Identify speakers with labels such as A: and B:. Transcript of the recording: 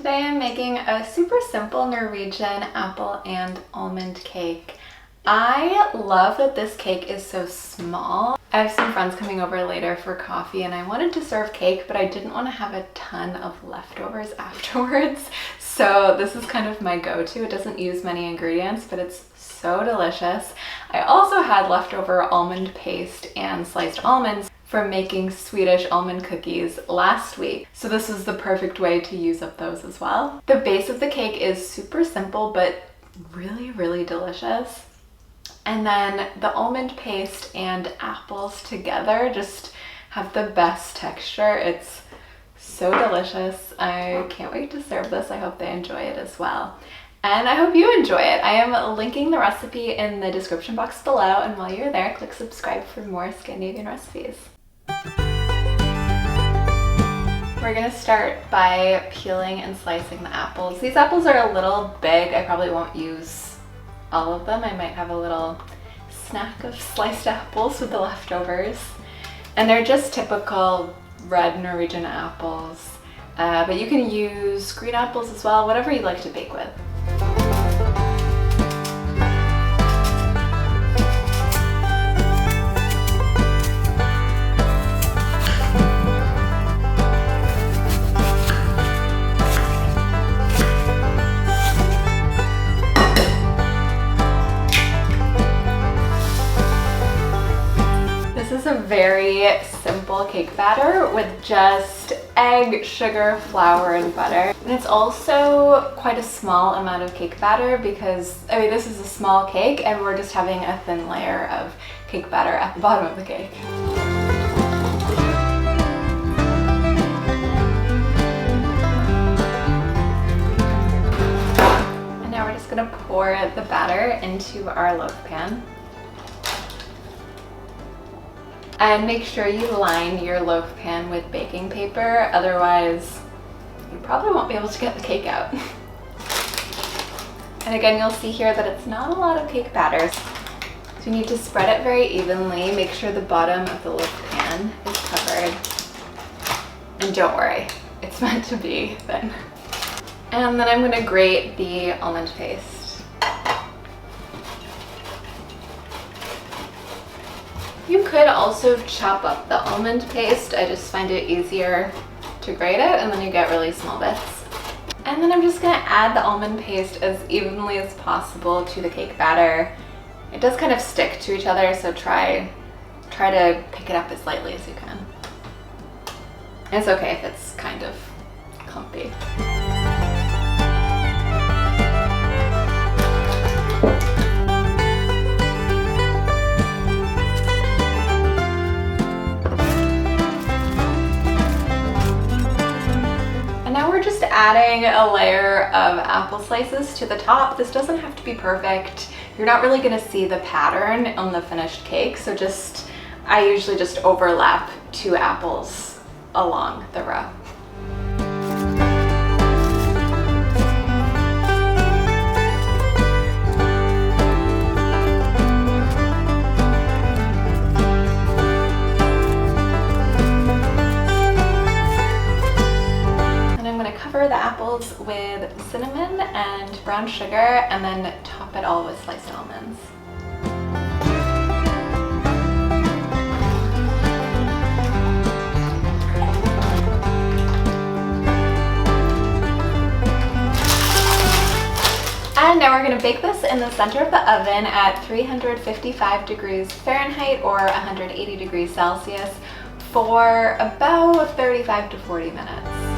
A: Today I'm making a super simple Norwegian apple and almond cake. I love that this cake is so small. I have some friends coming over later for coffee and I wanted to serve cake, but I didn't want to have a ton of leftovers afterwards. So this is kind of my go-to. It doesn't use many ingredients, but it's so delicious. I also had leftover almond paste and sliced almonds from making Swedish almond cookies last week. So this is the perfect way to use up those as well. The base of the cake is super simple, but really, really delicious. And then the almond paste and apples together just have the best texture. It's so delicious. I can't wait to serve this. I hope they enjoy it as well. And I hope you enjoy it. I am linking the recipe in the description box below, and while you're there, click subscribe for more Scandinavian recipes. We're gonna start by peeling and slicing the apples. These apples are a little big. I probably won't use all of them. I might have a little snack of sliced apples with the leftovers. And they're just typical red Norwegian apples. But you can use green apples as well, whatever you like to bake with. This is a very simple cake batter with just egg, sugar, flour, and butter. And it's also quite a small amount of cake batter because, I mean, this is a small cake and we're just having a thin layer of cake batter at the bottom of the cake. And now we're just gonna pour the batter into our loaf pan. And make sure you line your loaf pan with baking paper, otherwise you probably won't be able to get the cake out. And again, you'll see here that it's not a lot of cake batter. So you need to spread it very evenly, make sure the bottom of the loaf pan is covered. And don't worry, it's meant to be thin. And then I'm gonna grate the almond paste. You could also chop up the almond paste. I just find it easier to grate it, and then you get really small bits. And then I'm just gonna add the almond paste as evenly as possible to the cake batter. It does kind of stick to each other, so try to pick it up as lightly as you can. And it's okay if it's kind of clumpy. Adding a layer of apple slices to the top. This doesn't have to be perfect. You're not really gonna see the pattern on the finished cake, so I usually just overlap 2 apples along the row. Cover the apples with cinnamon and brown sugar, and then top it all with sliced almonds. And now we're going to bake this in the center of the oven at 355 degrees Fahrenheit or 180 degrees Celsius for about 35 to 40 minutes.